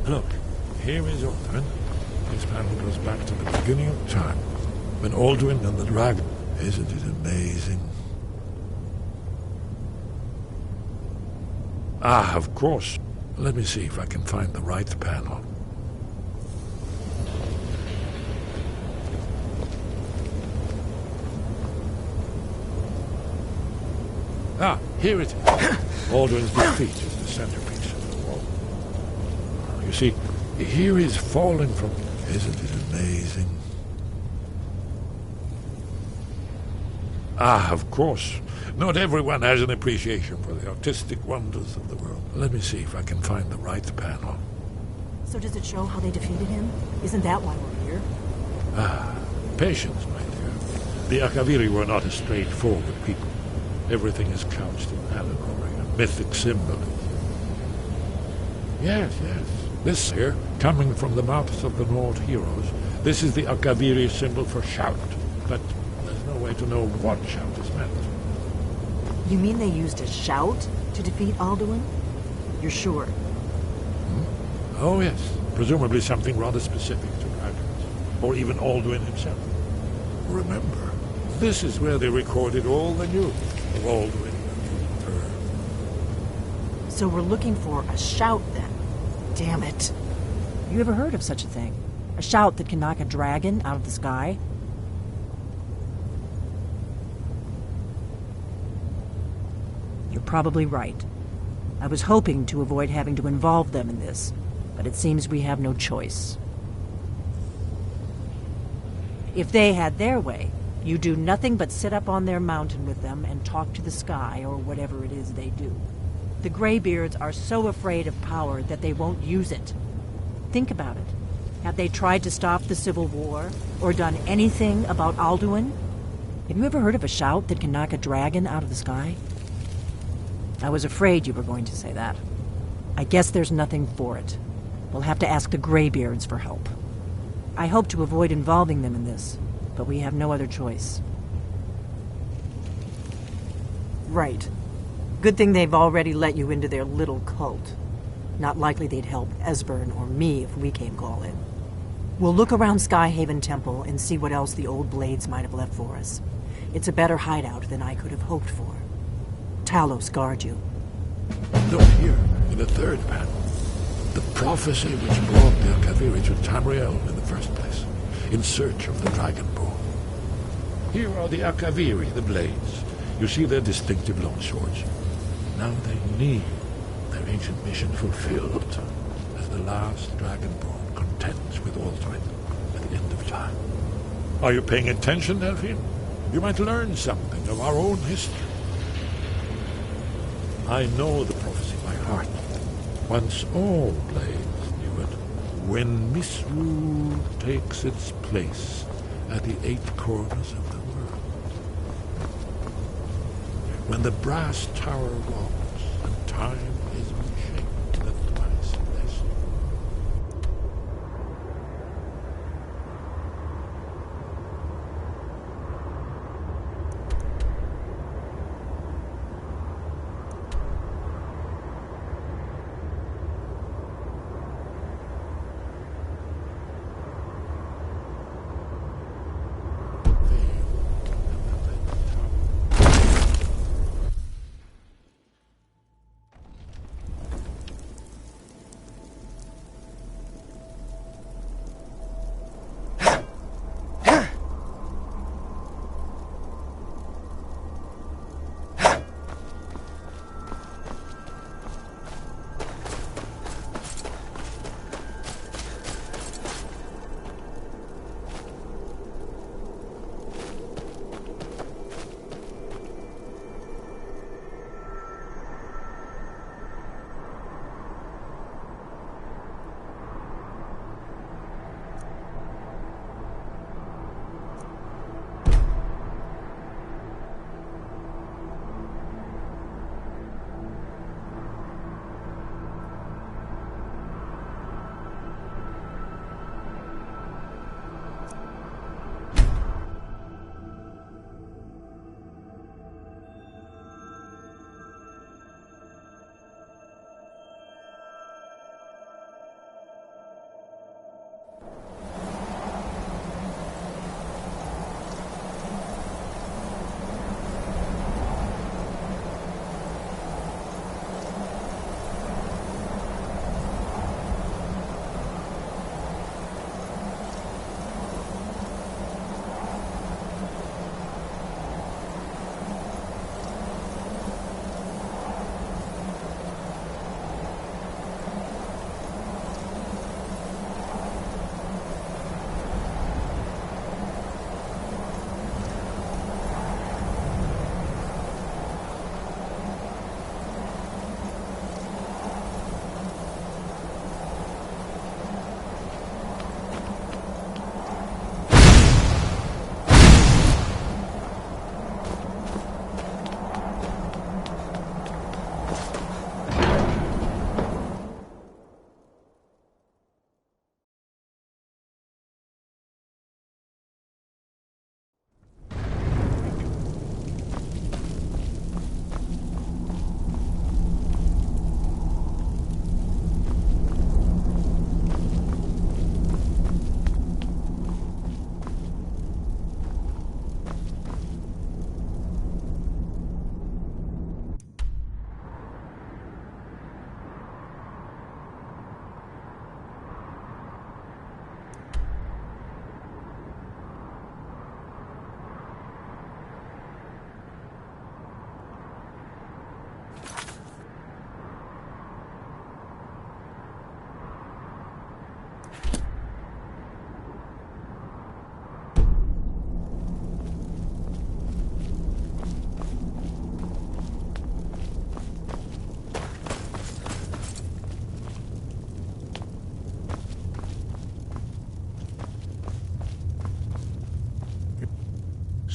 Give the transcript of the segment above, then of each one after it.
Look, here is Alduin. This panel goes back to the beginning of time, when Alduin and the dragon... Isn't it amazing? Ah, of course. Let me see if I can find the right panel. Ah, here it is. Alduin's defeat is the centerpiece of the wall. You see, here he's fallen from... Isn't it amazing? Ah, of course. Not everyone has an appreciation for the artistic wonders of the world. Let me see if I can find the right panel. So does it show how they defeated him? Isn't that why we're here? Ah, patience, my dear. The Akaviri were not a straightforward people. Everything is couched in allegory and mythic symbolism. Yes. This here, coming from the mouths of the Nord heroes, this is the Akaviri symbol for shout. But there's no way to know what shout is meant. You mean they used a shout to defeat Alduin? You're sure? Oh, yes. Presumably something rather specific to dragons. Or even Alduin himself. Remember, this is where they recorded all the news of Alduin and the Earth. So we're looking for a shout, then? Damn it. You ever heard of such a thing? A shout that can knock a dragon out of the sky? You're probably right. I was hoping to avoid having to involve them in this, but it seems we have no choice. If they had their way, you do nothing but sit up on their mountain with them and talk to the sky or whatever it is they do. The Greybeards are so afraid of power that they won't use it. Think about it. Have they tried to stop the Civil War or done anything about Alduin? Have you ever heard of a shout that can knock a dragon out of the sky? I was afraid you were going to say that. I guess there's nothing for it. We'll have to ask the Greybeards for help. I hope to avoid involving them in this, but we have no other choice. Right. Good thing they've already let you into their little cult. Not likely they'd help Esbern or me if we came calling. We'll look around Skyhaven Temple and see what else the old blades might have left for us. It's a better hideout than I could have hoped for. Talos guard you. Look here, in the third panel. The prophecy which brought the Akaviri to Tamriel in the first place, in search of the dragon bone. Here are the Akaviri, the blades. You see their distinctive long swords. Now they need their ancient mission fulfilled as the last dragonborn contends with Alduin at the end of time. Are you paying attention, Delphine? You might learn something of our own history. I know the prophecy by heart. Once all blades knew it, when misrule takes its place at the 8 corners of the world. When the brass tower rocks and time is reshaped in the twice blessed.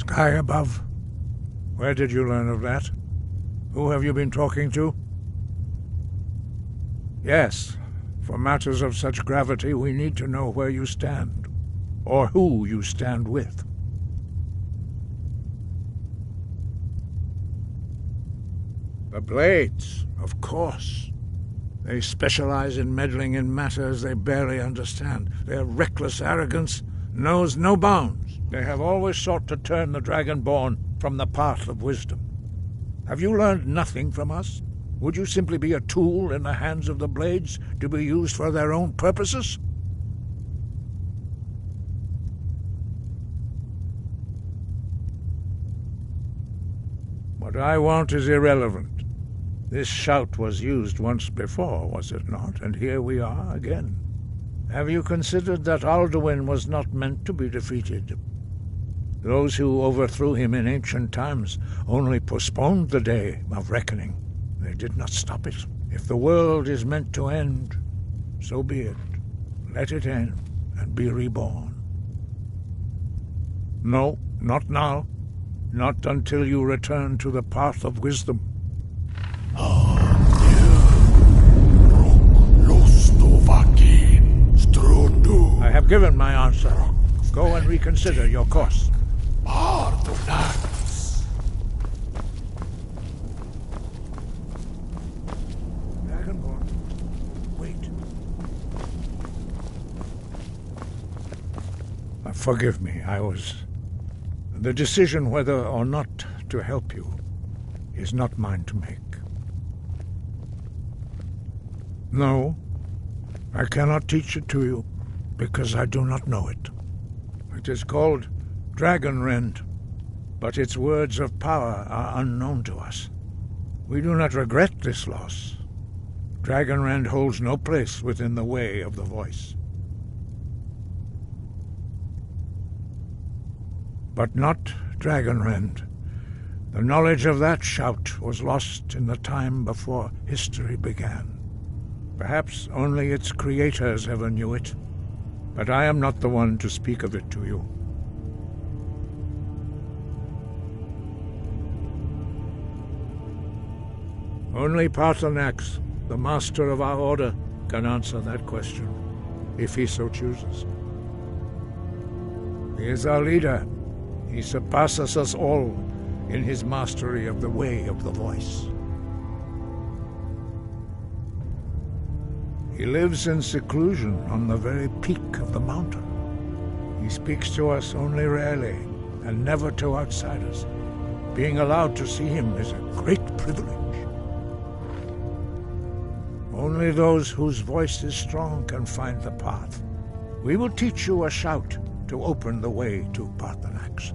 sky above? Where did you learn of that? Who have you been talking to? Yes, for matters of such gravity we need to know where you stand, or who you stand with. The Blades, of course. They specialize in meddling in matters they barely understand. Their reckless arrogance knows no bounds. They have always sought to turn the Dragonborn from the path of wisdom. Have you learned nothing from us? Would you simply be a tool in the hands of the Blades to be used for their own purposes? What I want is irrelevant. This shout was used once before, was it not? And here we are again. Have you considered that Alduin was not meant to be defeated? Those who overthrew him in ancient times only postponed the day of reckoning. They did not stop it. If the world is meant to end, so be it. Let it end and be reborn. No, not now. Not until you return to the path of wisdom. I have given my answer. Go and reconsider your course. Dragonborn, wait. Forgive me, The decision whether or not to help you is not mine to make. No, I cannot teach it to you, because I do not know it. It is called Dragonrend, but its words of power are unknown to us. We do not regret this loss. Dragonrend holds no place within the way of the voice. But not Dragonrend. The knowledge of that shout was lost in the time before history began. Perhaps only its creators ever knew it, but I am not the one to speak of it to you. Only Paarthurnax, the master of our order, can answer that question, if he so chooses. He is our leader. He surpasses us all in his mastery of the way of the voice. He lives in seclusion on the very peak of the mountain. He speaks to us only rarely, and never to outsiders. Being allowed to see him is a great privilege. Only those whose voice is strong can find the path. We will teach you a shout to open the way to Paarthurnax.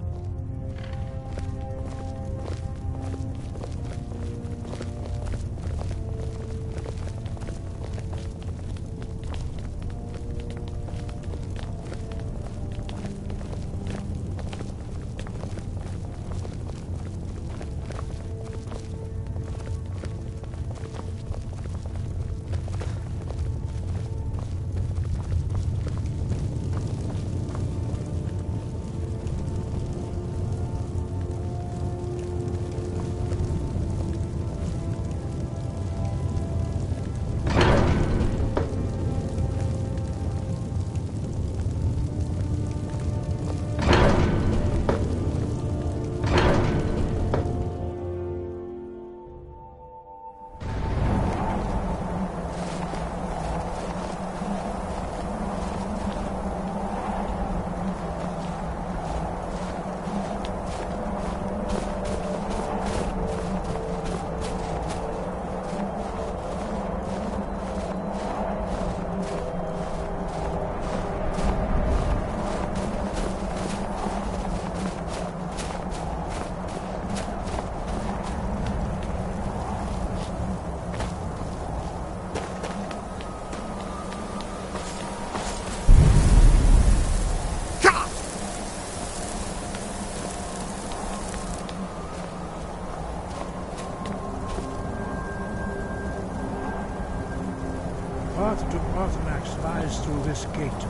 path to Paarthurnax lies through this gate.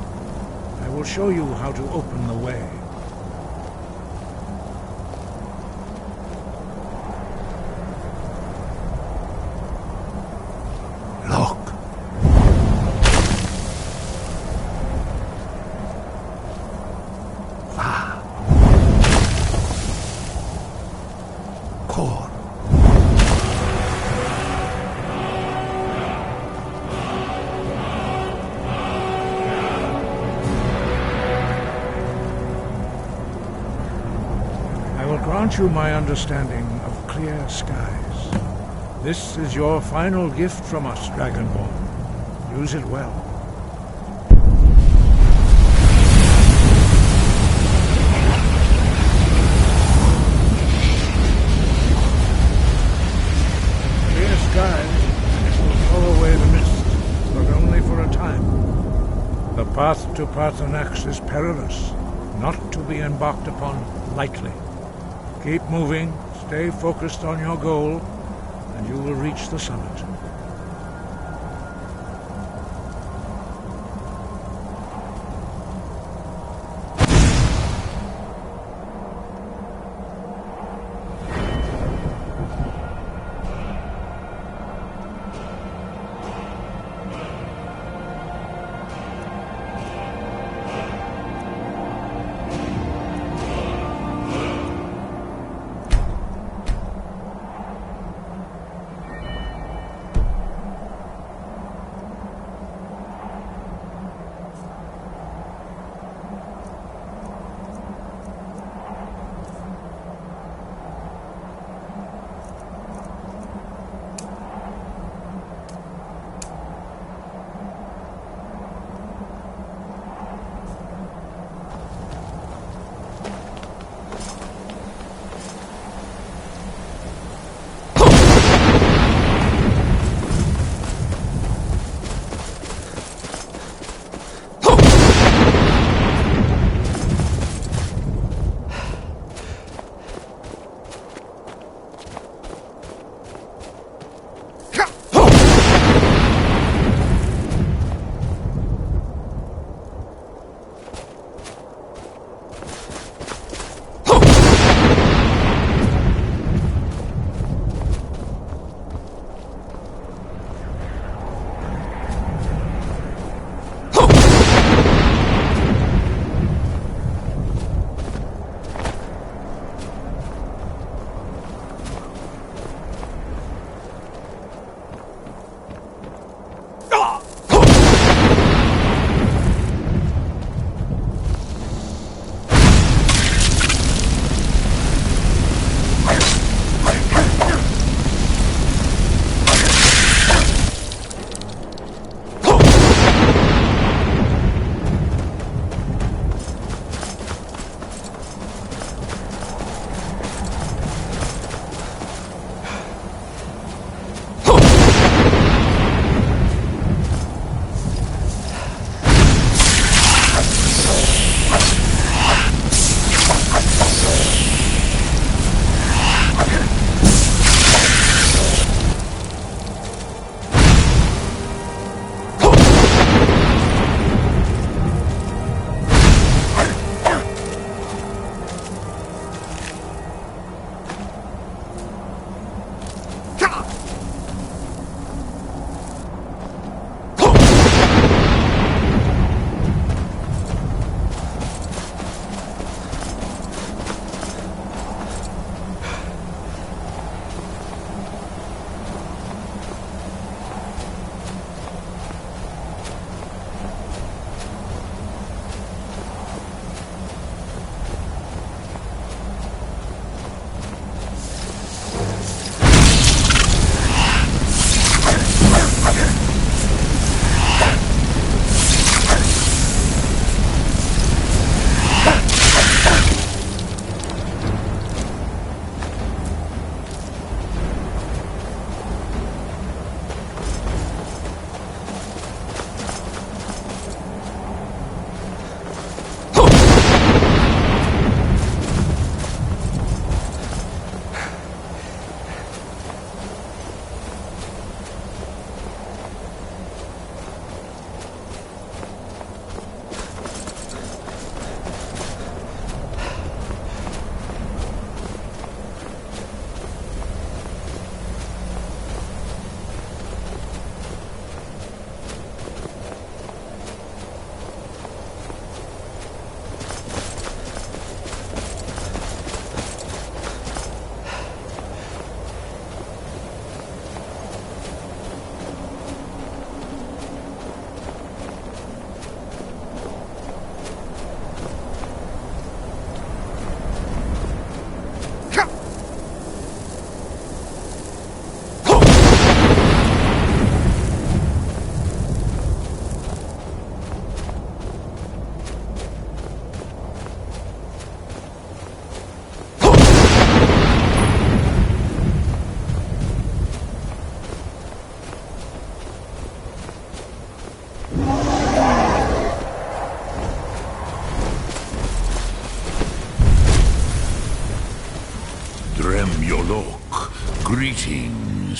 I will show you how to open the way. grant you my understanding of clear skies. This is your final gift from us, Dragonborn. Use it well. Clear skies will blow away the mist, but only for a time. The path to Paarthurnax is perilous, not to be embarked upon lightly. Keep moving, stay focused on your goal, and you will reach the summit.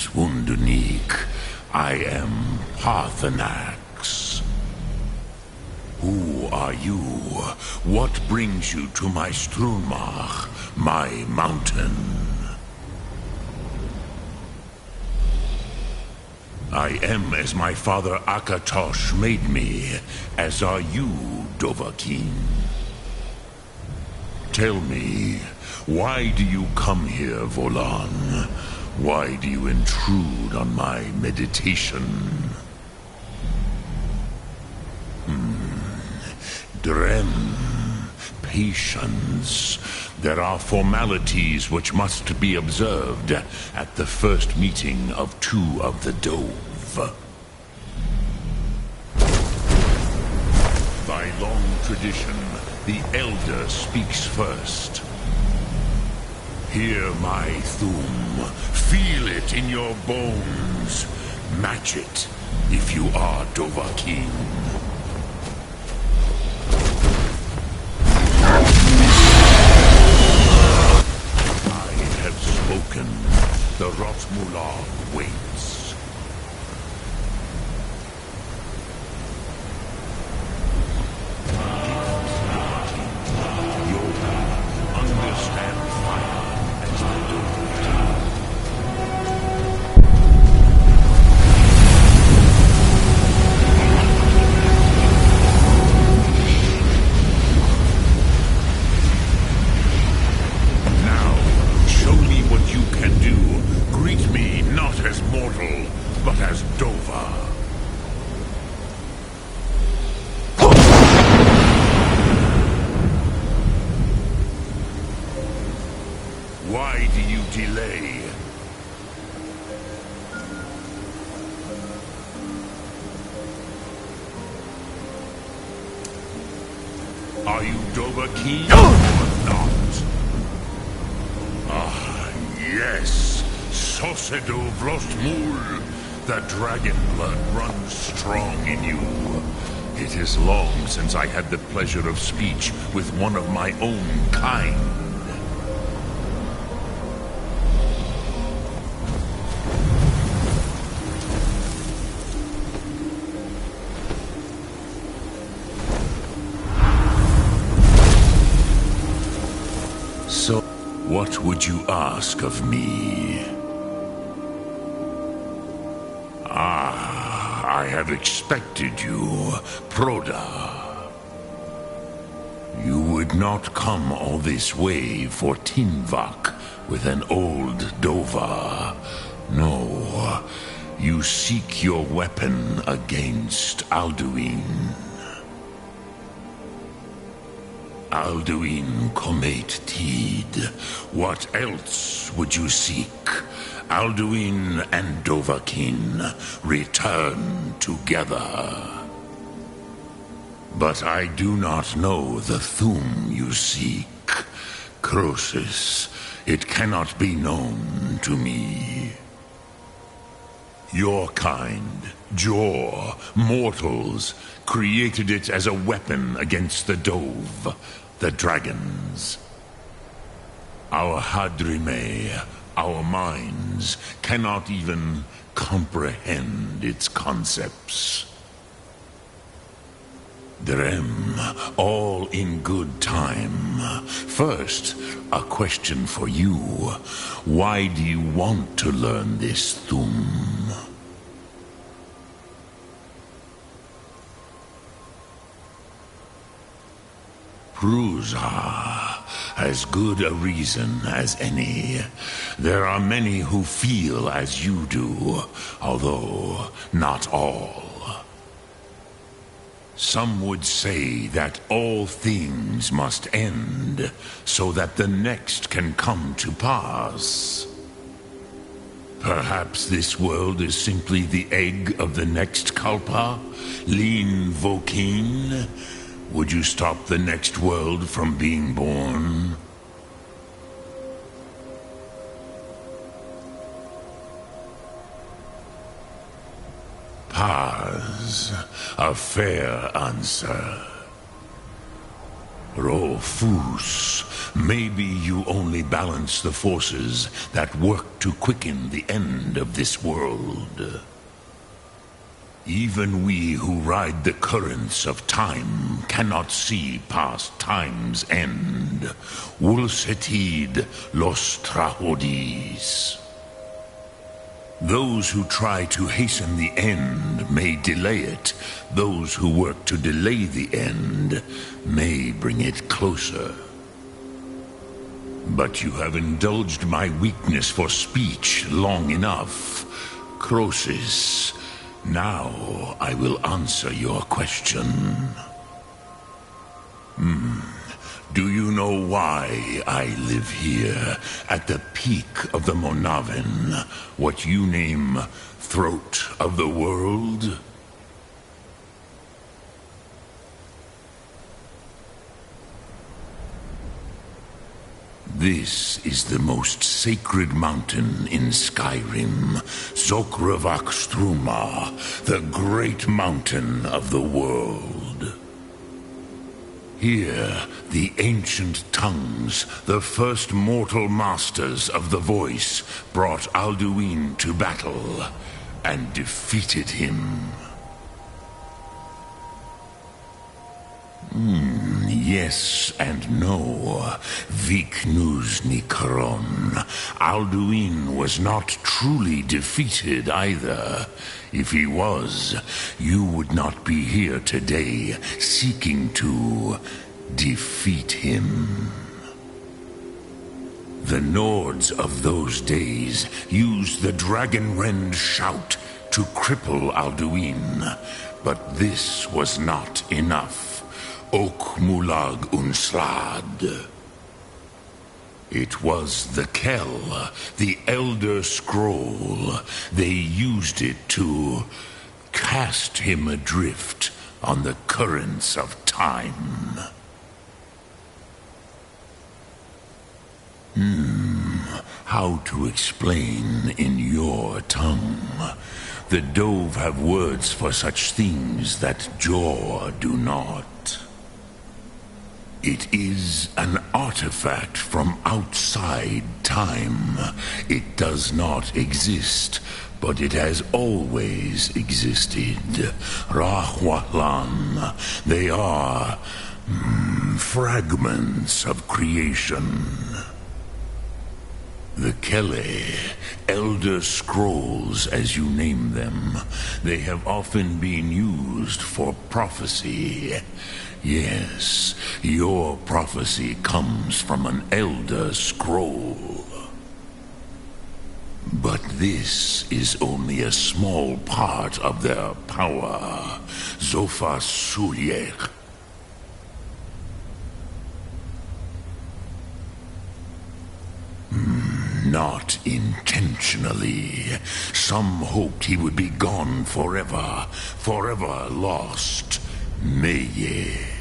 Undunik. I am Parthenax. Who are you? What brings you to my Strunmach, my mountain? I am as my father Akatosh made me, as are you, Dovahkiin. Tell me, why do you come here, Volan? Why do you intrude on my meditation? Drem, patience. There are formalities which must be observed at the first meeting of two of the Dove. By long tradition, the Elder speaks first. Hear my Thum. Feel it in your bones. Match it if you are Dovahkiin. Spoken. The Rotmular waits. You understand fire as the Dove do. But as Dova. Why do you delay? Are you Dovahkiin or not? Ah, yes. Sosedo Vrostmul. The dragon blood runs strong in you. It is long since I had the pleasure of speech with one of my own kind. So, what would you ask of me? I have expected you, Proda. You would not come all this way for Tinvak with an old Dova. No, you seek your weapon against Alduin. Alduin Comet Tid. What else would you seek? Alduin and Dovahkiin return together. But I do not know the Thum you seek. Croesus, it cannot be known to me. Your kind, Jor, mortals, created it as a weapon against the Dove, the dragons. Our Hadrime, our minds, cannot even comprehend its concepts. Drem, all in good time. First, a question for you. Why do you want to learn this Thum? Prusa, as good a reason as any. There are many who feel as you do, although not all. Some would say that all things must end, so that the next can come to pass. Perhaps this world is simply the egg of the next Kalpa, Lean Vokin. Would you stop the next world from being born? Paz, a fair answer. Rofus, maybe you only balance the forces that work to quicken the end of this world. Even we who ride the currents of time cannot see past time's end. Wulsetid los trahodis. Those who try to hasten the end may delay it. Those who work to delay the end may bring it closer. But you have indulged my weakness for speech long enough. Croesus, now I will answer your question. Do you know why I live here, at the peak of the Monavin, what you name Throat of the World? This is the most sacred mountain in Skyrim, Zokravak Struma, the great mountain of the world. Here, the ancient tongues, the first mortal masters of the voice, brought Alduin to battle and defeated him. Yes and no. Viknus Nikaron. Alduin was not truly defeated either. If he was, you would not be here today seeking to defeat him. The Nords of those days used the Dragonrend shout to cripple Alduin, but this was not enough. Ok Mulag Unslad. It was the Kell, the Elder Scroll. They used it to cast him adrift on the currents of time. How to explain in your tongue? The Dove have words for such things that Jor do not. It is an artifact from outside time. It does not exist, but it has always existed. Rahwalan. They are fragments of creation. The Kele, Elder Scrolls as you name them, they have often been used for prophecy. Yes, your prophecy comes from an Elder Scroll. But this is only a small part of their power. Zofa Sulyek. Not intentionally. Some hoped he would be gone forever, forever lost. Meye.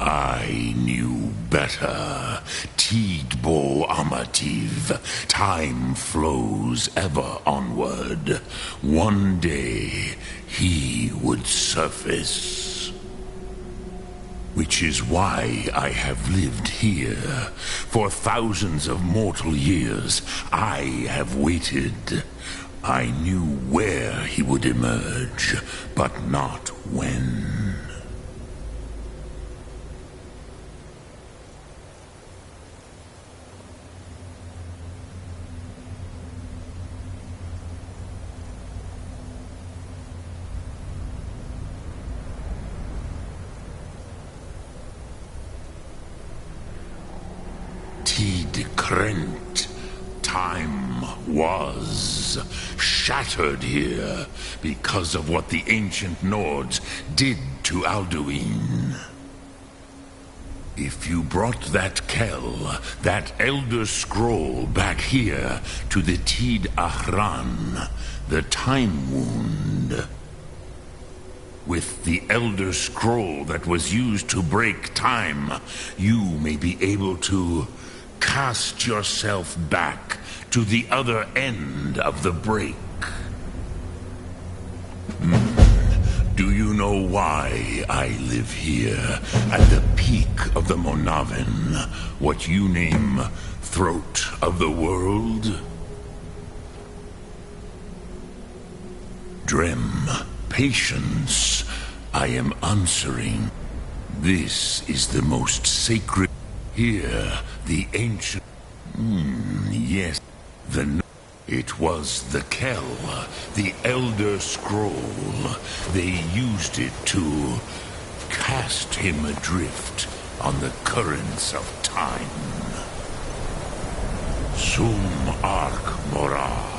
I knew better. Tidbo Amativ. Time flows ever onward. One day, he would surface. Which is why I have lived here. For thousands of mortal years, I have waited. I knew where he would emerge, but not when. Krent. Time was shattered here because of what the ancient Nords did to Alduin. If you brought that Kell, that Elder Scroll back here to the Tid Ahran, the Time Wound, with the Elder Scroll that was used to break time, you may be able to cast yourself back to the other end of the break. Do you know know why I live here, at the peak of the Monavin, what you name Throat of the World? Drem, patience, I am answering. This is the most sacred. Here, the ancient... yes, it was the Kell, the Elder Scroll. They used it to cast him adrift on the currents of time. Sum Arc Mora.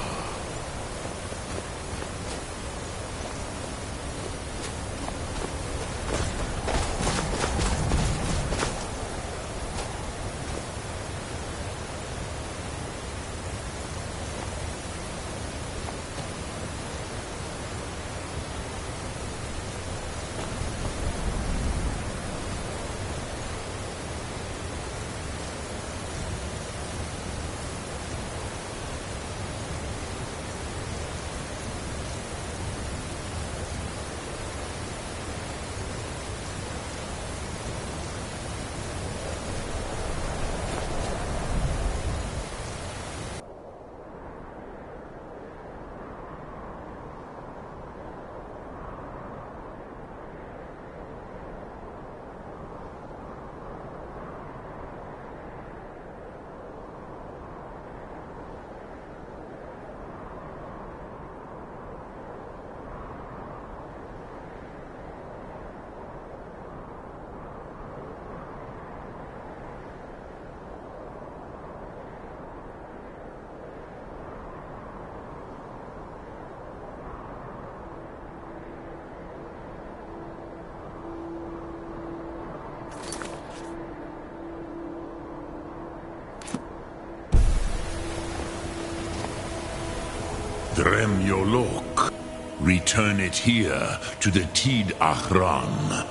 Drem Yolok. Return it here to the Tid Achran.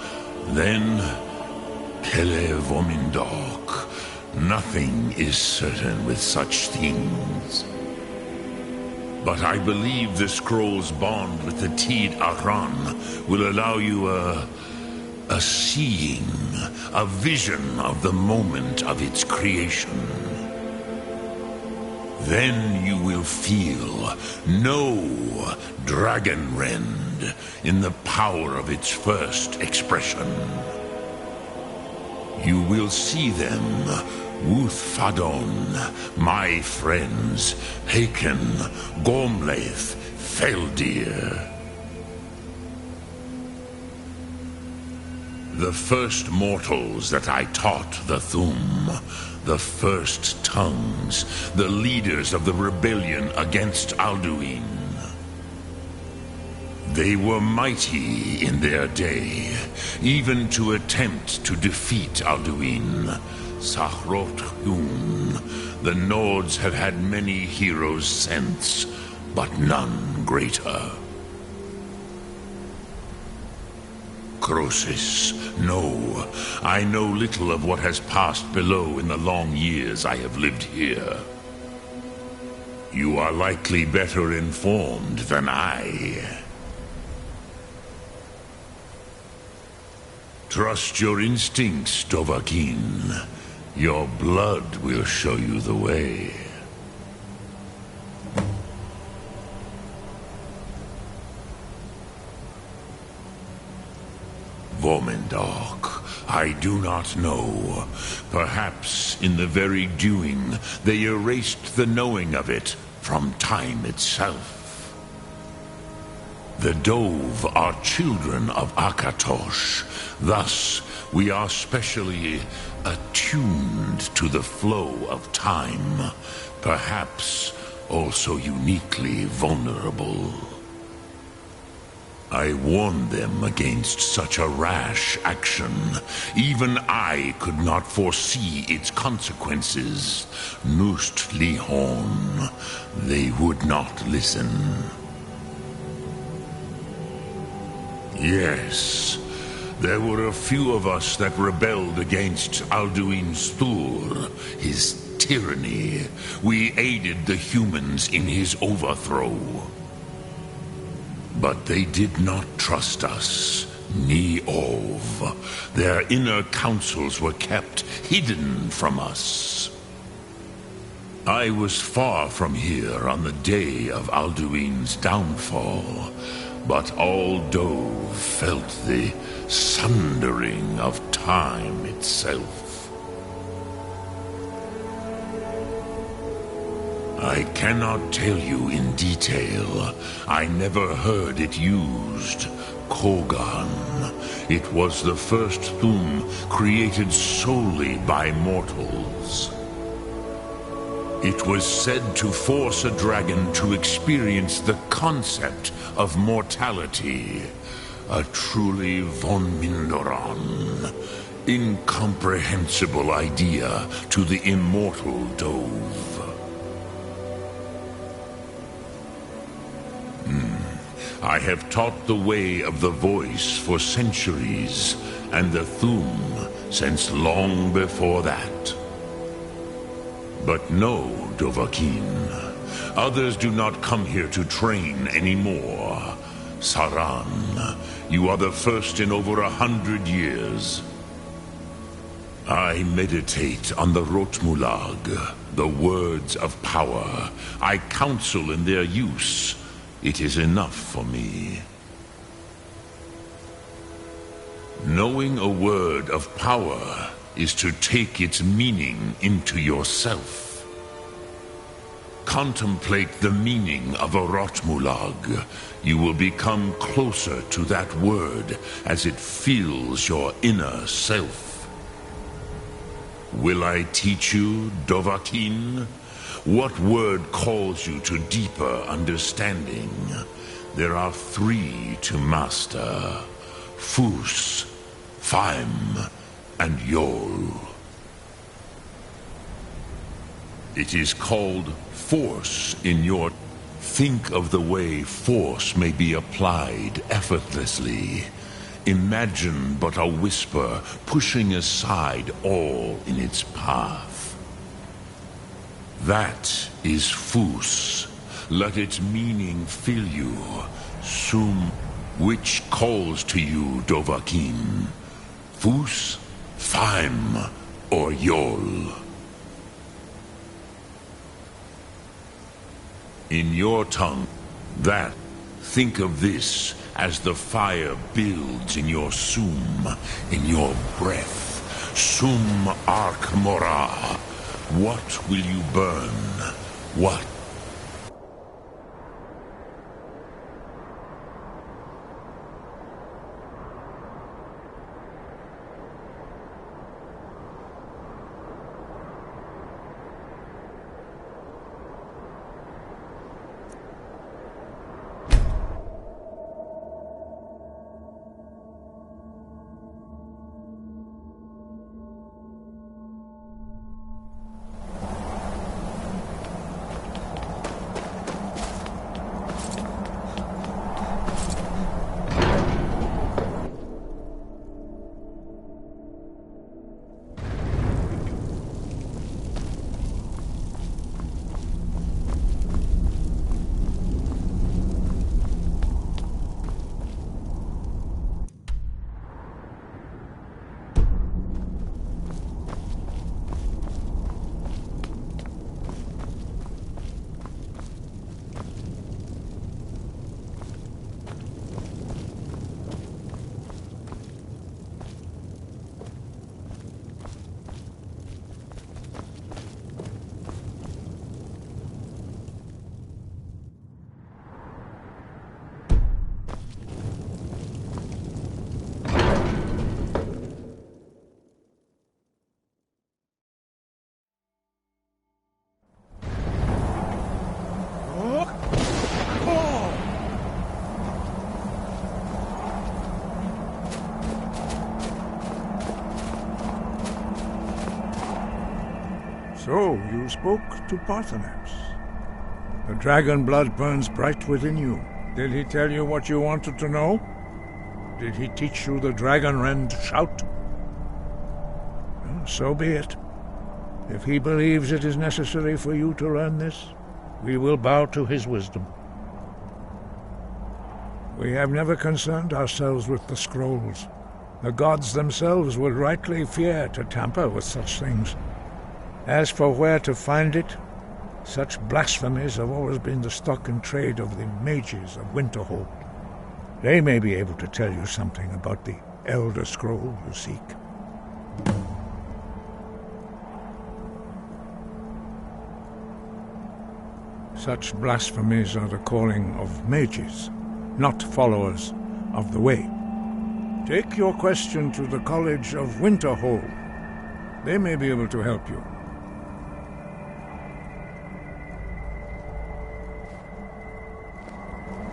Then, Kele Vomindok. Nothing is certain with such things. But I believe the scroll's bond with the Tid Achran will allow you a seeing, a vision of the moment of its creation. Then you will feel, know Dragonrend in the power of its first expression. You will see them, Wuthfadon, my friends, Haken, Gormlaith, Feldir. The first mortals that I taught the Thum, the first tongues, the leaders of the rebellion against Alduin. They were mighty in their day, even to attempt to defeat Alduin. Sahrot Hun, the Nords have had many heroes since, but none greater. Crosis, no, I know little of what has passed below in the long years I have lived here. You are likely better informed than I. Trust your instincts, Dovahkiin. Your blood will show you the way. Vomindok, I do not know. Perhaps in the very doing, they erased the knowing of it from time itself. The Dove are children of Akatosh. Thus, we are specially attuned to the flow of time. Perhaps also uniquely vulnerable. I warned them against such a rash action. Even I could not foresee its consequences. Nust Lihorn, they would not listen. Yes, there were a few of us that rebelled against Alduin Stur, his tyranny. We aided the humans in his overthrow. But they did not trust us. Neov. Their inner councils were kept hidden from us. I was far from here on the day of Alduin's downfall, but all Dove felt the sundering of time itself. I cannot tell you in detail. I never heard it used. Kogan. It was the first Thum created solely by mortals. It was said to force a dragon to experience the concept of mortality. A truly von Mindoran, incomprehensible idea to the immortal Dove. I have taught the way of the voice for centuries, and the Thum since long before that. But no, Dovahkiin. Others do not come here to train anymore. Saran, you are the first in over 100 years. I meditate on the Rotmulag, the words of power. I counsel in their use. It is enough for me. Knowing a word of power is to take its meaning into yourself. Contemplate the meaning of a Rotmulag. You will become closer to that word as it fills your inner self. Will I teach you, Dovahkiin? What word calls you to deeper understanding? There are 3 to master. Fus, Faim, and Yol. It is called force in your... Think of the way force may be applied effortlessly. Imagine but a whisper pushing aside all in its path. That is Fus. Let its meaning fill you. Sum, which calls to you, Dovahkiin? Fus, Faim, or Yol? In your tongue, that, think of this as the fire builds in your Sum, in your breath. Sum Ark Mora. What will you burn? What? So, you spoke to Paarthurnax. The dragon blood burns bright within you. Did he tell you what you wanted to know? Did he teach you the dragon rend shout? Well, so be it. If he believes it is necessary for you to learn this, we will bow to his wisdom. We have never concerned ourselves with the scrolls. The gods themselves would rightly fear to tamper with such things. As for where to find it, such blasphemies have always been the stock and trade of the mages of Winterhold. They may be able to tell you something about the Elder Scroll you seek. Such blasphemies are the calling of mages, not followers of the Way. Take your question to the College of Winterhold. They may be able to help you.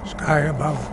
Sky above.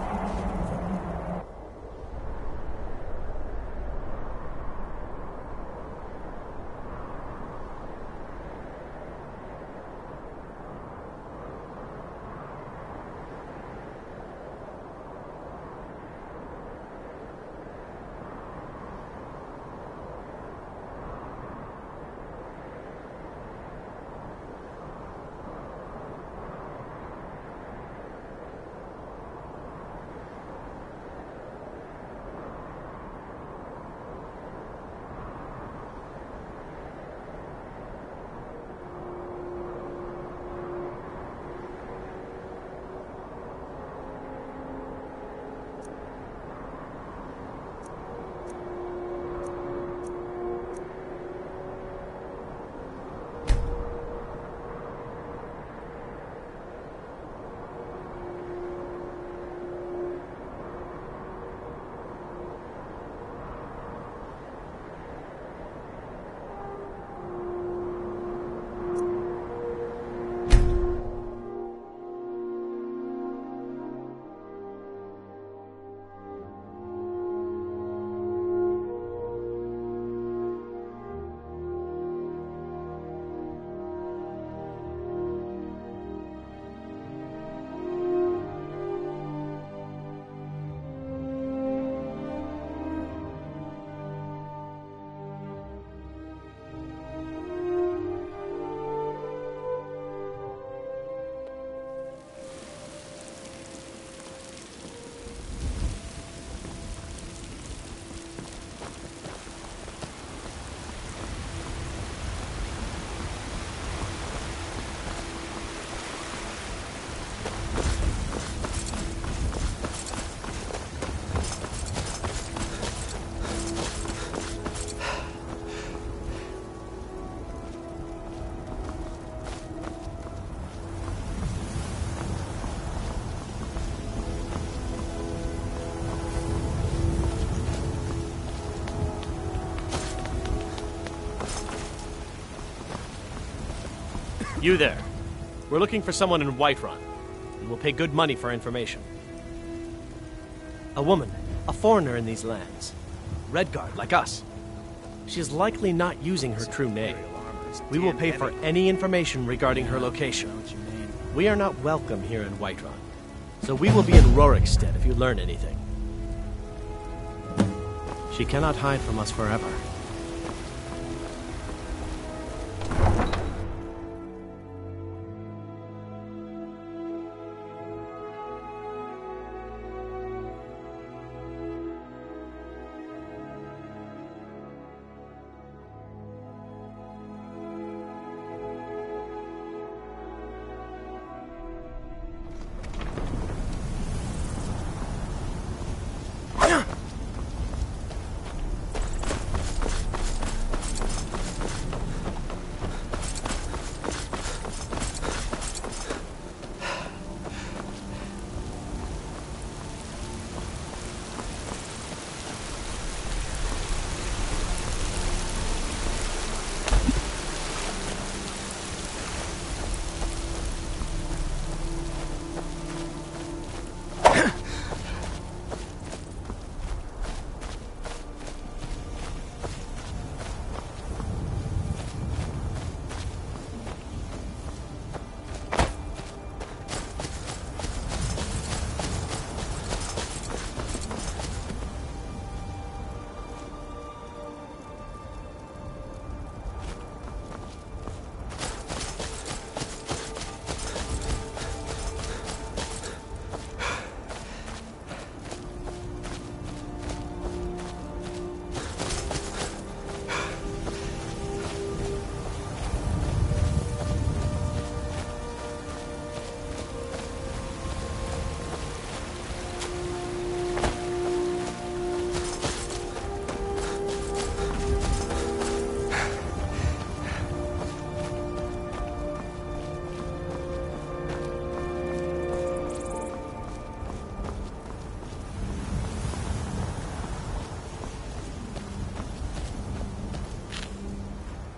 You there. We're looking for someone in Whiterun, and we'll pay good money for information. A woman, a foreigner in these lands. Redguard, like us. She is likely not using her true name. We will pay for any information regarding her location. We are not welcome here in Whiterun, so we will be in Rorikstead if you learn anything. She cannot hide from us forever.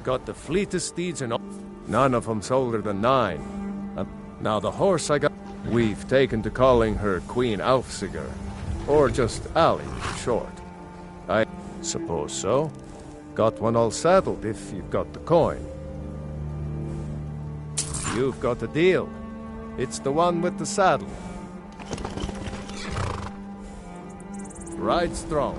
Got the fleetest steeds and none of them's older than 9. Now the horse I got, we've taken to calling her Queen Alfsiger, or just Allie for short. I suppose so. Got one all saddled if you've got the coin. You've got the deal. It's the one with the saddle. Ride strong.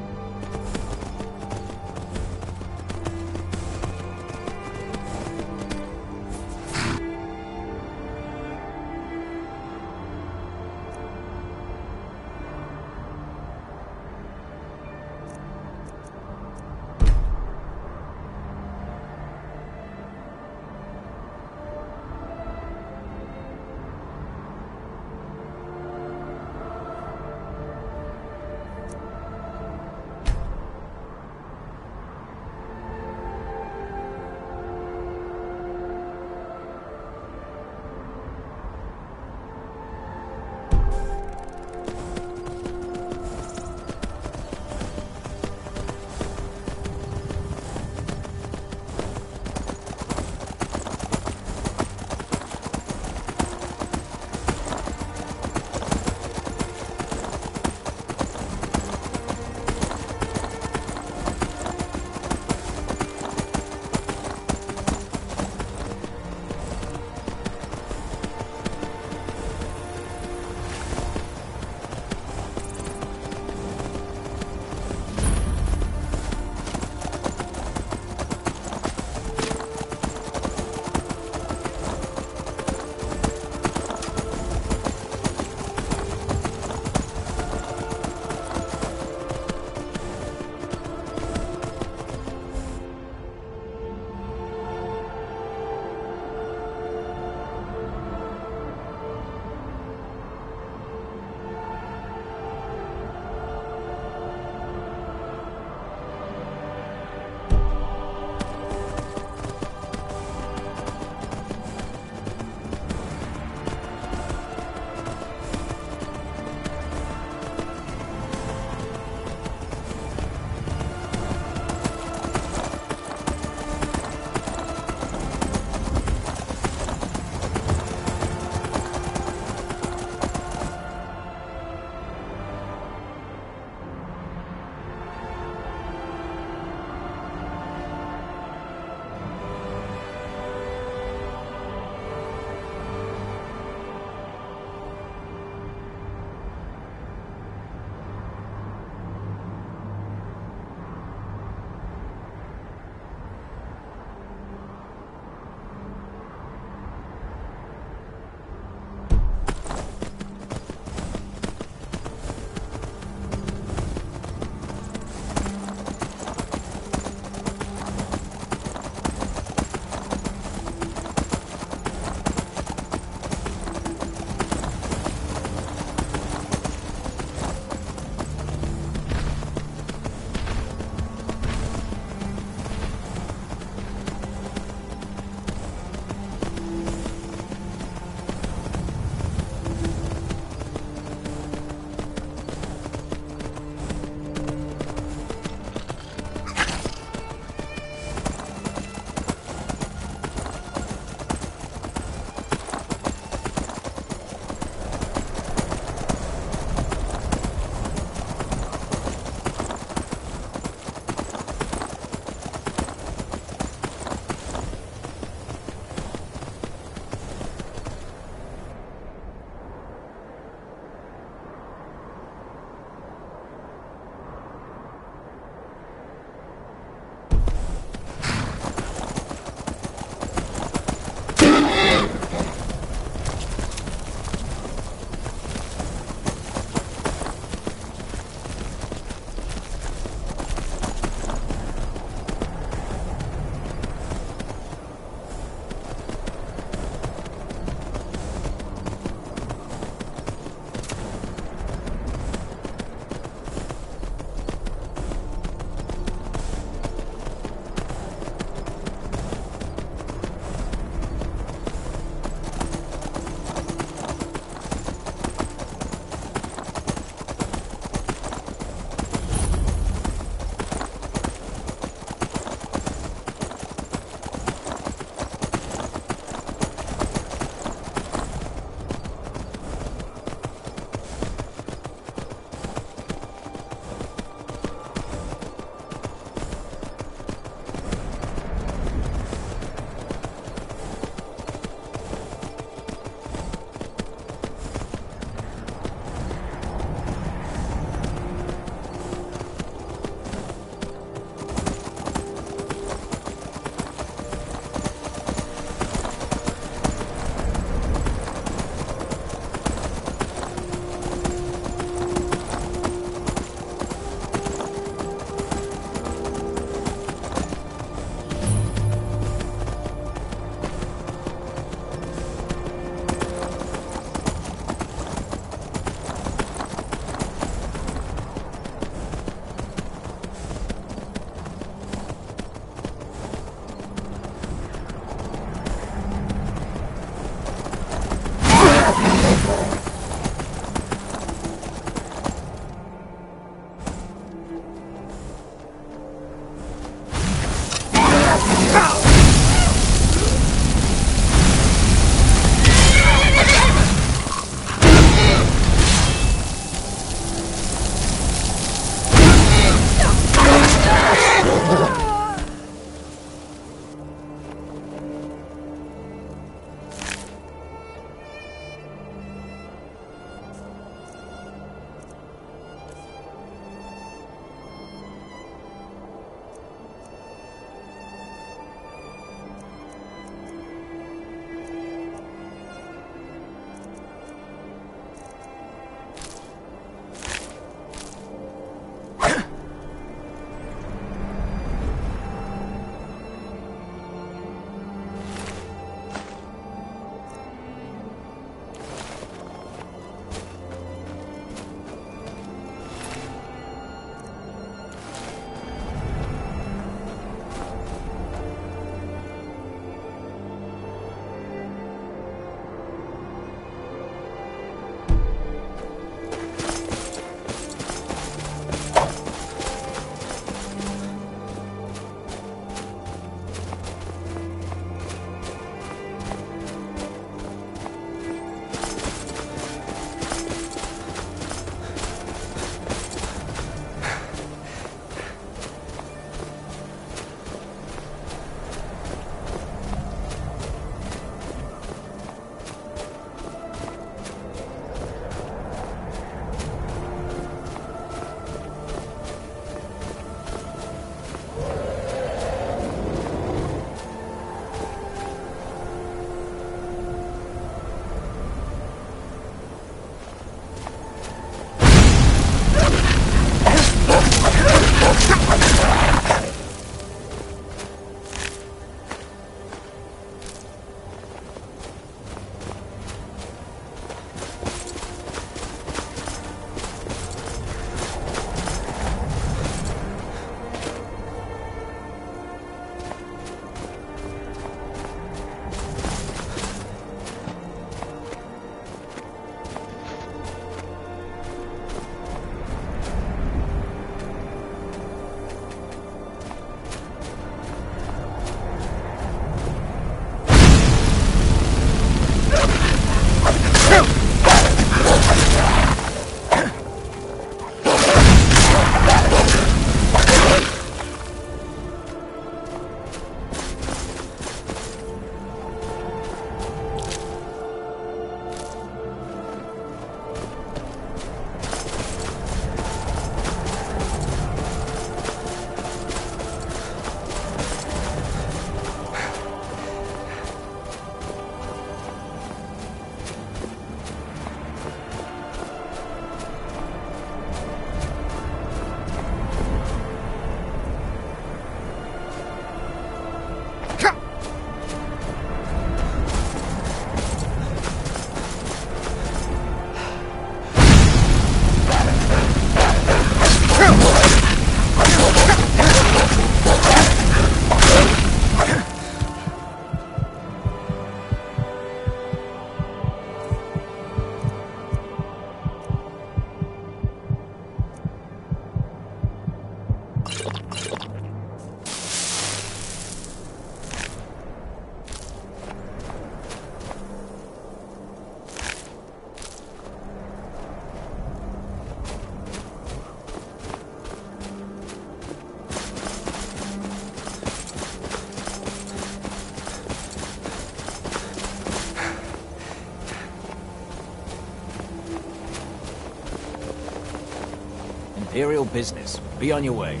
Imperial business. Be on your way.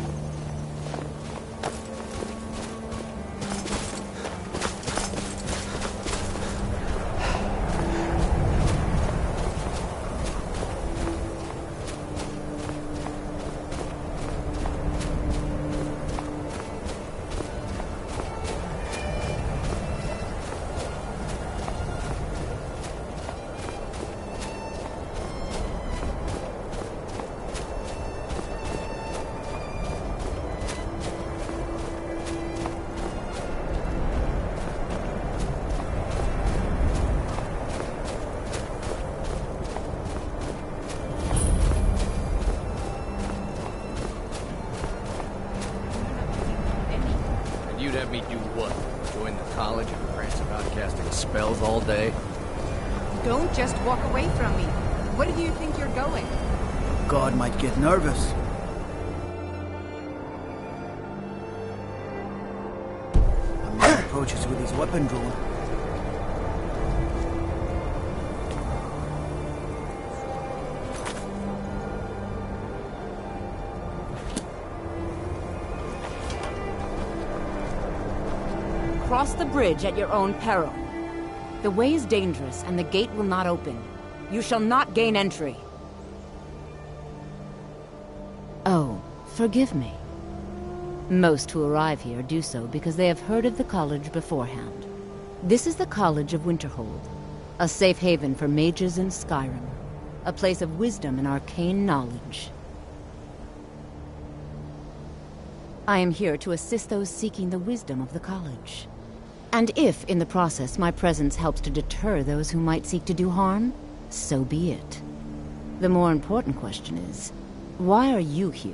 You'd have me do what? Join the college and prance about casting spells all day? Don't just walk away from me. Where do you think you're going? God might get nervous. A man approaches with his weapon drawn. Cross the bridge at your own peril. The way is dangerous, and the gate will not open. You shall not gain entry. Oh, forgive me. Most who arrive here do so because they have heard of the college beforehand. This is the College of Winterhold, a safe haven for mages in Skyrim, a place of wisdom and arcane knowledge. I am here to assist those seeking the wisdom of the college. And if, in the process, my presence helps to deter those who might seek to do harm, so be it. The more important question is, why are you here?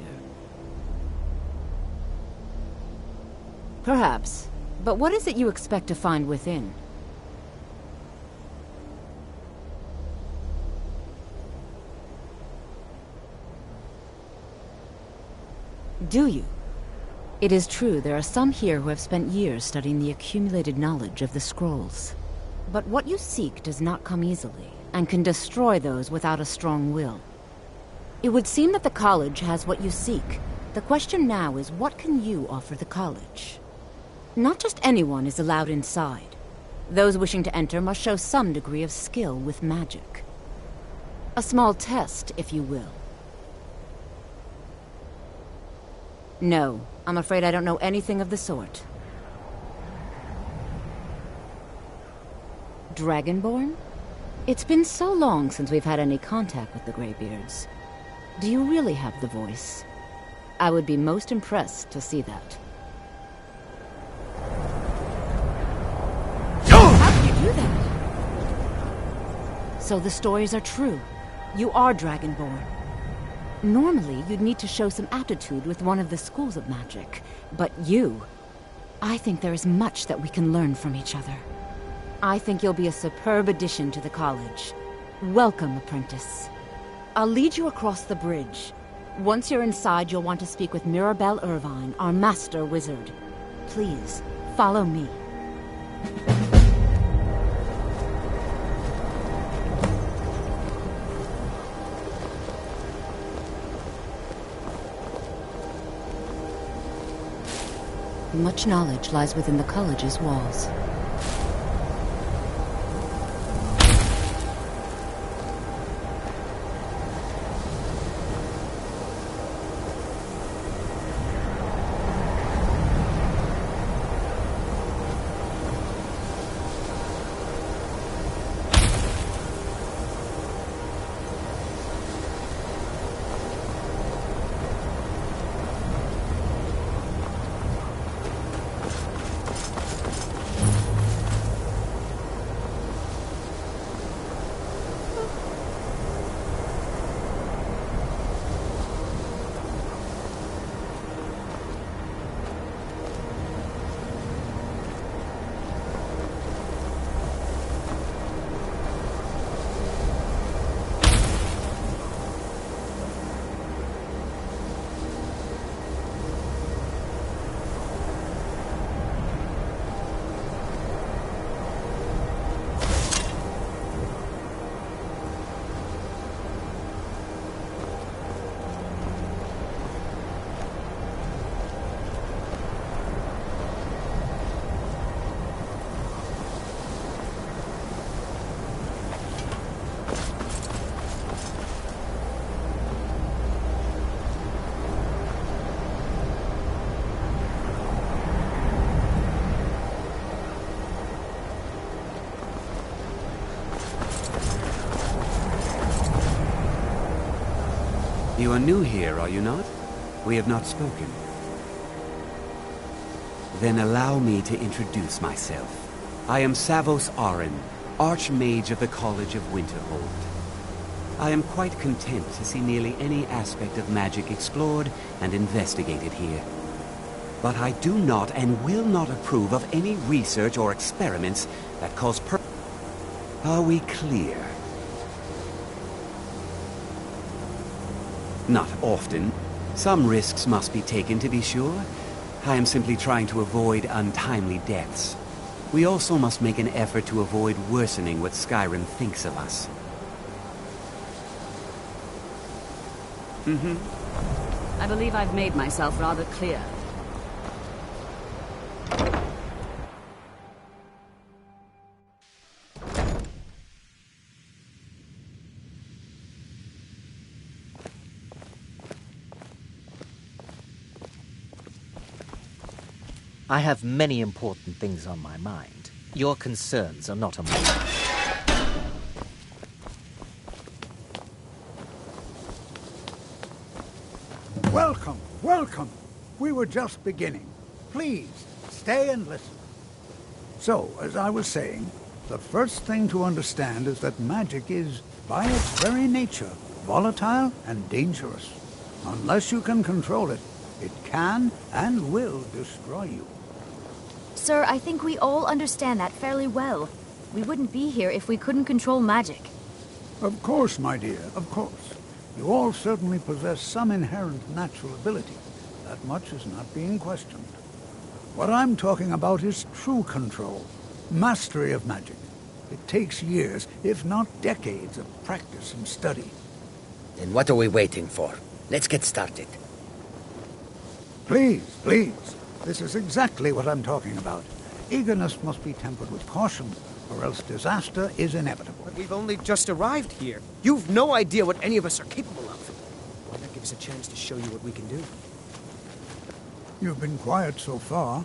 Perhaps, but what is it you expect to find within? Do you? It is true there are some here who have spent years studying the accumulated knowledge of the scrolls. But what you seek does not come easily, and can destroy those without a strong will. It would seem that the college has what you seek. The question now is, what can you offer the college? Not just anyone is allowed inside. Those wishing to enter must show some degree of skill with magic. A small test, if you will. No, I'm afraid I don't know anything of the sort. Dragonborn? It's been so long since we've had any contact with the Greybeards. Do you really have the voice? I would be most impressed to see that. How did you do that? So the stories are true. You are Dragonborn. Normally, you'd need to show some aptitude with one of the schools of magic. But you... I think there is much that we can learn from each other. I think you'll be a superb addition to the college. Welcome, apprentice. I'll lead you across the bridge. Once you're inside, you'll want to speak with Mirabelle Irvine, our master wizard. Please, follow me. Much knowledge lies within the college's walls. You are new here, are you not? We have not spoken. Then allow me to introduce myself. I am Savos Arin, Archmage of the College of Winterhold. I am quite content to see nearly any aspect of magic explored and investigated here. But I do not and will not approve of any research or experiments that cause Are we clear? Not often. Some risks must be taken, to be sure. I am simply trying to avoid untimely deaths. We also must make an effort to avoid worsening what Skyrim thinks of us. I believe I've made myself rather clear. I have many important things on my mind. Your concerns are not among them. Welcome, welcome. We were just beginning. Please, stay and listen. So, as I was saying, the first thing to understand is that magic is, by its very nature, volatile and dangerous. Unless you can control it, it can and will destroy you. Sir, I think we all understand that fairly well. We wouldn't be here if we couldn't control magic. Of course, my dear, of course. You all certainly possess some inherent natural ability. That much is not being questioned. What I'm talking about is true control, mastery of magic. It takes years, if not decades, of practice and study. Then what are we waiting for? Let's get started. Please, please. This is exactly what I'm talking about. Eagerness must be tempered with caution, or else disaster is inevitable. But we've only just arrived here. You've no idea what any of us are capable of. Why not give us a chance to show you what we can do? You've been quiet so far.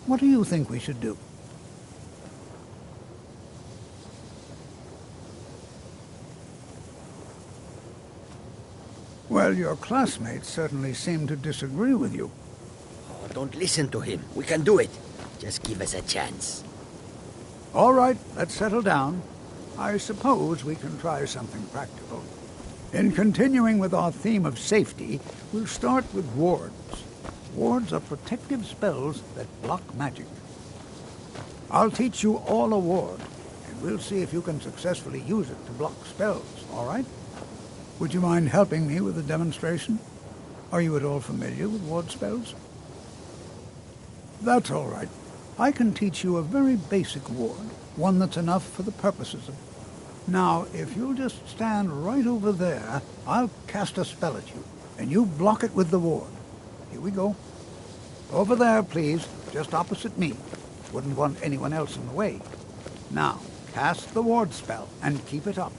What do you think we should do? Well, your classmates certainly seem to disagree with you. Oh, don't listen to him. We can do it. Just give us a chance. All right, let's settle down. I suppose we can try something practical. In continuing with our theme of safety, we'll start with wards. Wards are protective spells that block magic. I'll teach you all a ward, and we'll see if you can successfully use it to block spells, all right? Would you mind helping me with a demonstration? Are you at all familiar with ward spells? That's all right. I can teach you a very basic ward, one that's enough for the purposes of... Now, if you'll just stand right over there, I'll cast a spell at you, and you block it with the ward. Here we go. Over there, please, just opposite me. Wouldn't want anyone else in the way. Now, cast the ward spell, and keep it up.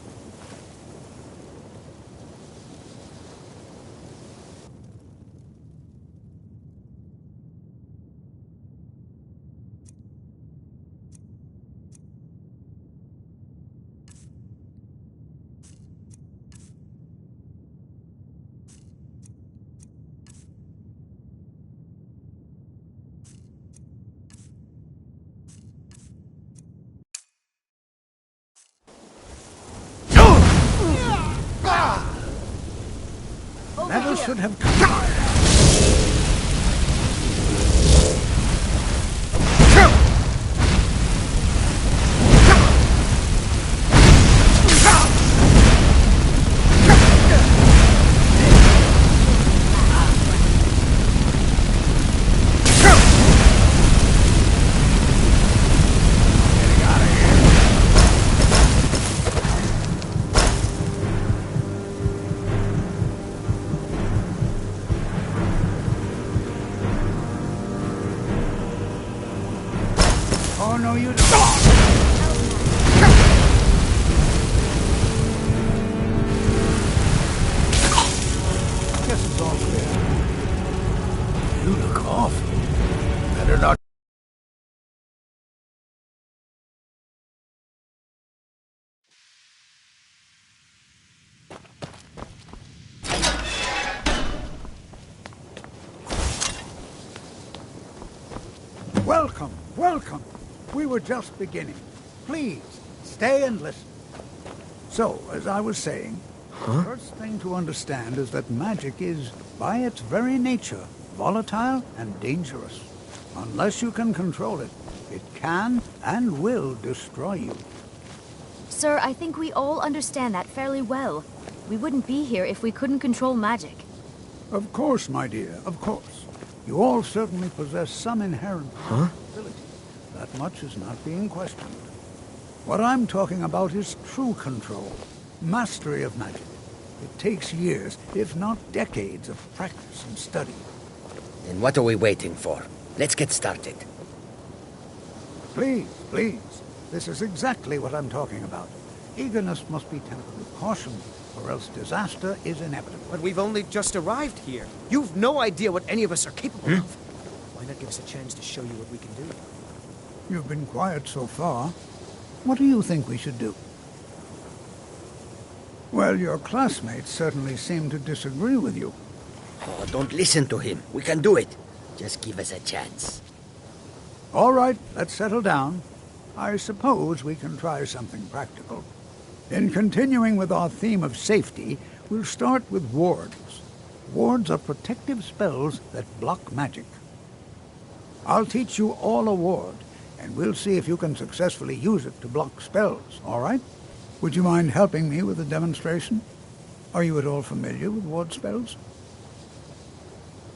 Never should have come. Oh, no, you don't. Guess it's all clear. You look awful. Better not. Welcome, welcome. We were just beginning. Please, stay and listen. So, as I was saying, the first thing to understand is that magic is, by its very nature, volatile and dangerous. Unless you can control it, it can and will destroy you. Sir, I think we all understand that fairly well. We wouldn't be here if we couldn't control magic. Of course, my dear, of course. You all certainly possess some inherent ability. That much is not being questioned. What I'm talking about is true control, mastery of magic. It takes years, if not decades, of practice and study. Then what are we waiting for? Let's get started. Please, please. This is exactly what I'm talking about. Eagerness must be tempered with caution, or else disaster is inevitable. But we've only just arrived here. You've no idea what any of us are capable of. Why not give us a chance to show you what we can do? You've been quiet so far. What do you think we should do? Well, your classmates certainly seem to disagree with you. Oh, don't listen to him. We can do it. Just give us a chance. All right, let's settle down. I suppose we can try something practical. In continuing with our theme of safety, we'll start with wards. Wards are protective spells that block magic. I'll teach you all a ward, and we'll see if you can successfully use it to block spells, all right? Would you mind helping me with a demonstration? Are you at all familiar with ward spells?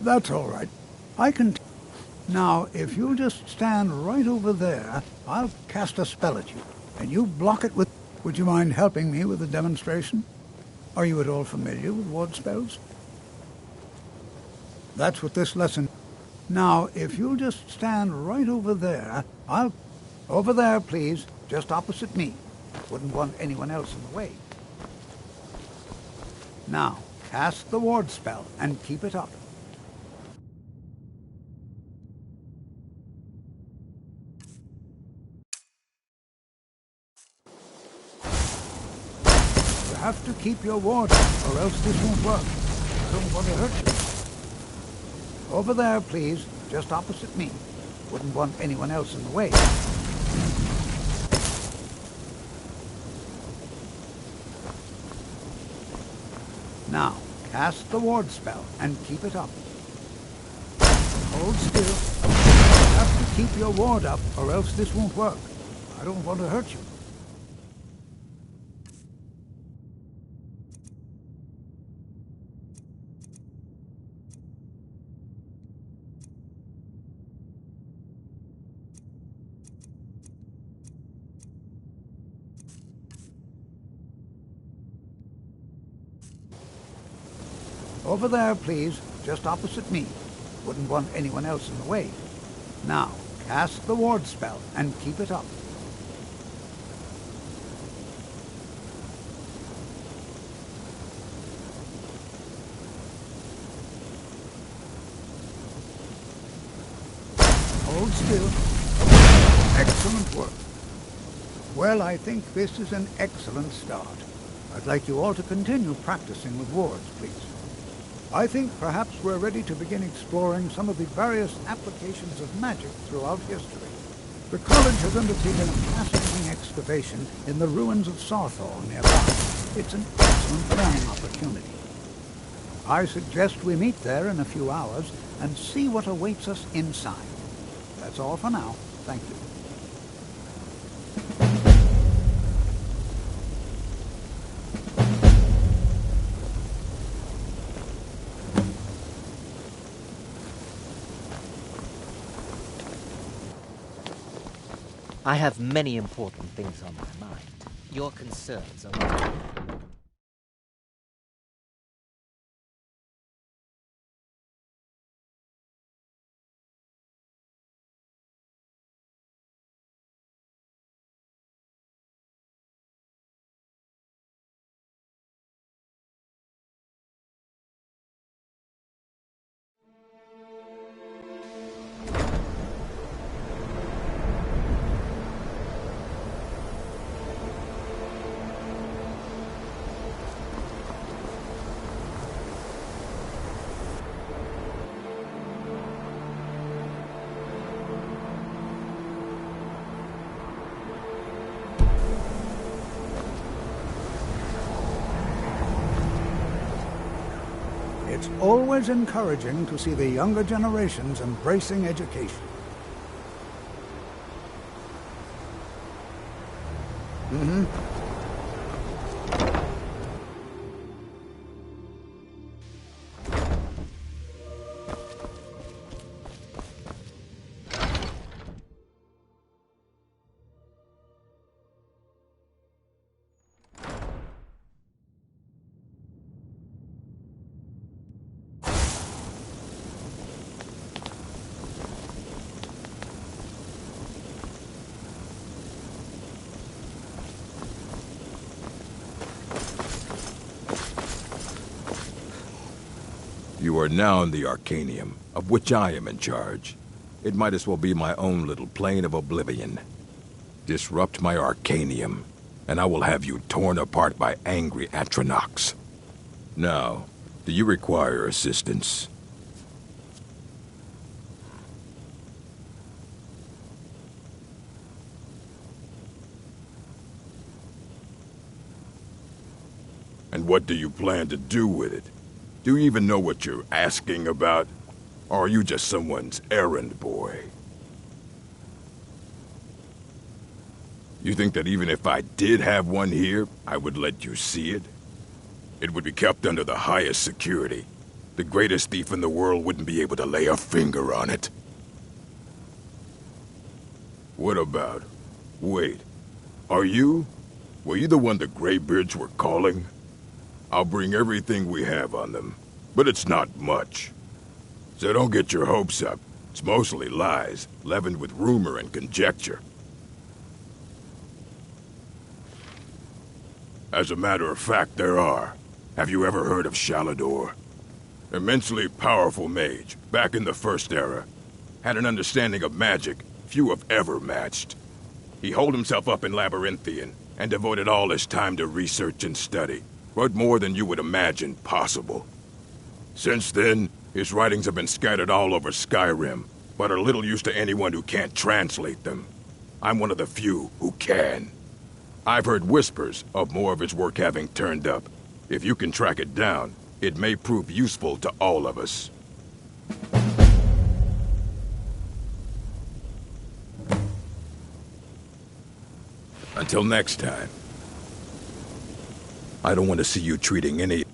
That's all right. I can... Now, if you'll just stand right over there, I'll cast a spell at you, and you block it with... Would you mind helping me with a demonstration? Are you at all familiar with ward spells? That's what this lesson... Now, if you'll just stand right over there, I'll... Over there, please, just opposite me. Wouldn't want anyone else in the way. Now, cast the ward spell and keep it up. You have to keep your ward up, or else this won't work. I don't want to hurt you. Over there, please, just opposite me. Wouldn't want anyone else in the way. Now, cast the ward spell and keep it up. Hold still. You have to keep your ward up, or else this won't work. I don't want to hurt you. Over there, please, just opposite me. Wouldn't want anyone else in the way. Now, cast the ward spell and keep it up. Hold still. Excellent work. Well, I think this is an excellent start. I'd like you all to continue practicing with wards, please. I think perhaps we're ready to begin exploring some of the various applications of magic throughout history. The college has undertaken a fascinating excavation in the ruins of Sarthal nearby. It's an excellent learning opportunity. I suggest we meet there in a few hours and see what awaits us inside. That's all for now. Thank you. I have many important things on my mind. Your concerns are not... It's always encouraging to see the younger generations embracing education. You are now in the Arcanium, of which I am in charge. It might as well be my own little plane of oblivion. Disrupt my Arcanium, and I will have you torn apart by angry Atronachs. Now, do you require assistance? And what do you plan to do with it? Do you even know what you're asking about? Or are you just someone's errand boy? You think that even if I did have one here, I would let you see it? It would be kept under the highest security. The greatest thief in the world wouldn't be able to lay a finger on it. What about? Wait. Were you the one the Greybeards were calling? I'll bring everything we have on them, but it's not much. So don't get your hopes up. It's mostly lies, leavened with rumor and conjecture. As a matter of fact, there are. Have you ever heard of Shalador? Immensely powerful mage, back in the First Era. Had an understanding of magic few have ever matched. He holed himself up in Labyrinthian and devoted all his time to research and study. But more than you would imagine possible. Since then, his writings have been scattered all over Skyrim, but are little use to anyone who can't translate them. I'm one of the few who can. I've heard whispers of more of his work having turned up. If you can track it down, it may prove useful to all of us. Until next time. I don't want to see you treating any...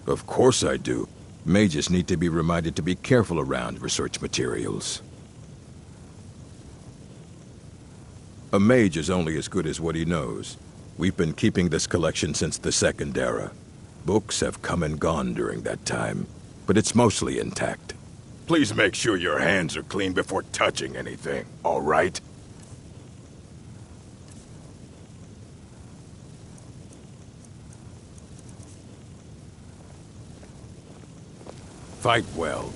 Of course I do. Mages need to be reminded to be careful around research materials. A mage is only as good as what he knows. We've been keeping this collection since the Second Era. Books have come and gone during that time, but it's mostly intact. Please make sure your hands are clean before touching anything, all right? Fight well.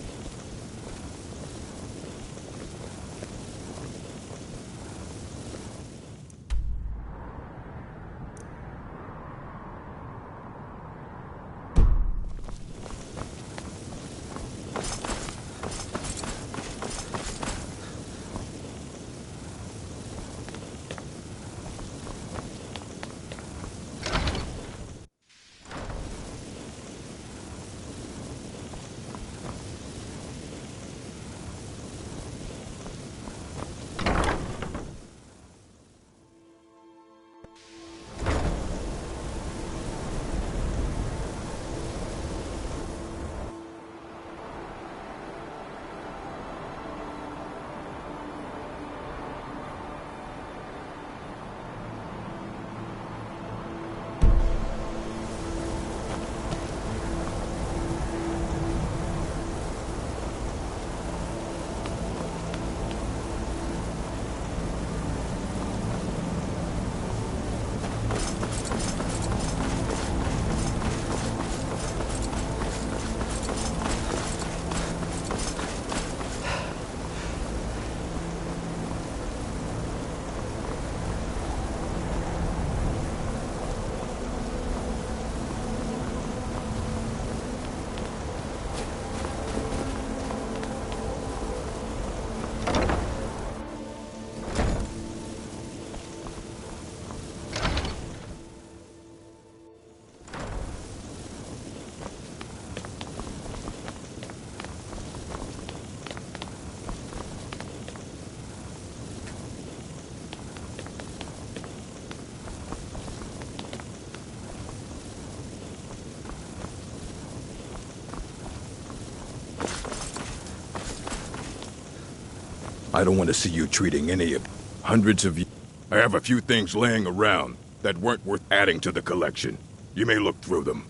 I don't want to see you treating any of hundreds of you. I have a few things laying around that weren't worth adding to the collection. You may look through them.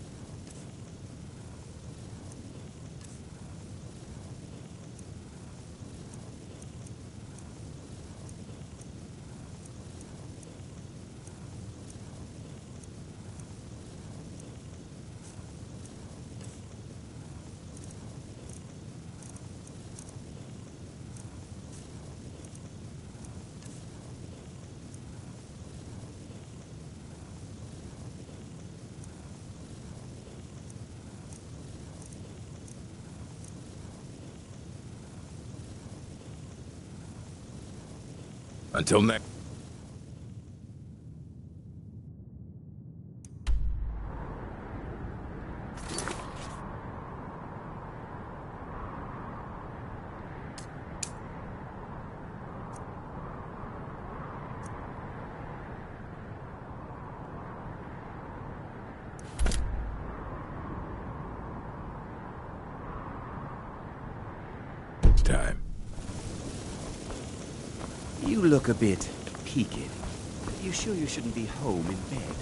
Until next. Time. You look a bit peaked. You sure you shouldn't be home in bed?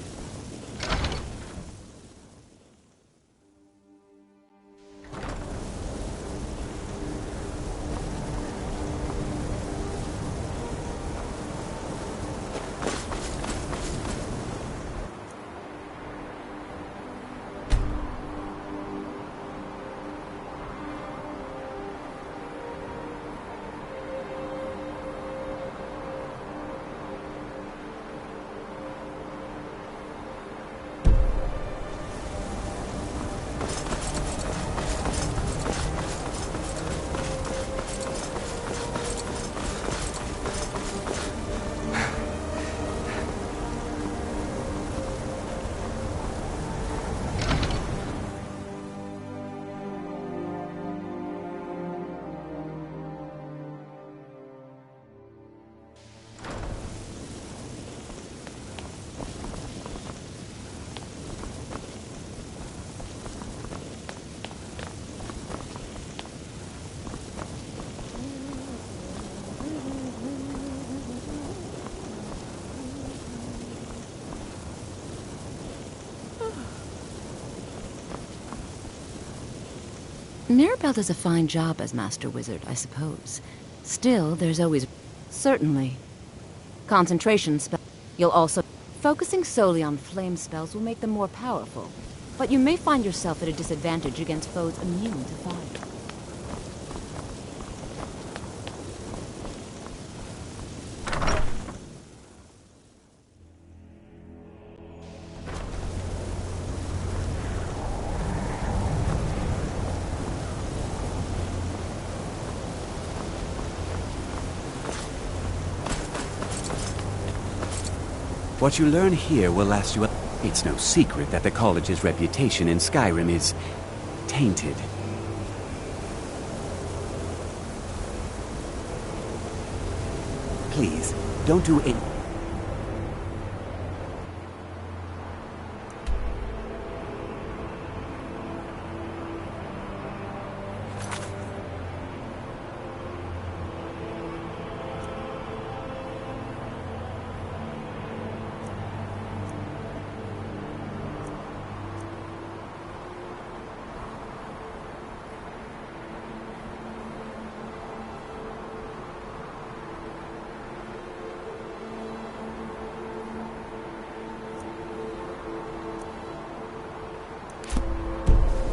Mirabelle does a fine job as Master Wizard, I suppose. Still, there's always... Certainly. Concentration spell. You'll also... Focusing solely on flame spells will make them more powerful. But you may find yourself at a disadvantage against foes immune to fire. What you learn here will last you. It's no secret that the college's reputation in Skyrim is tainted. Please, don't do it.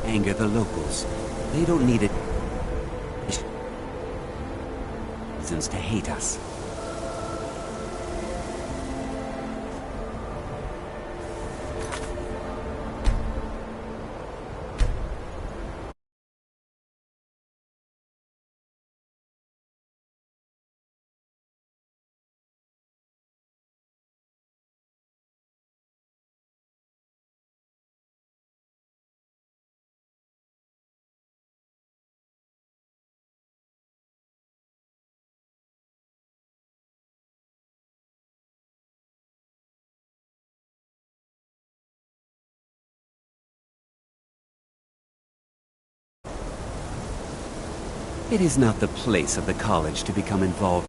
Anger the locals. They don't need it. Reasons to hate us. It is not the place of the college to become involved.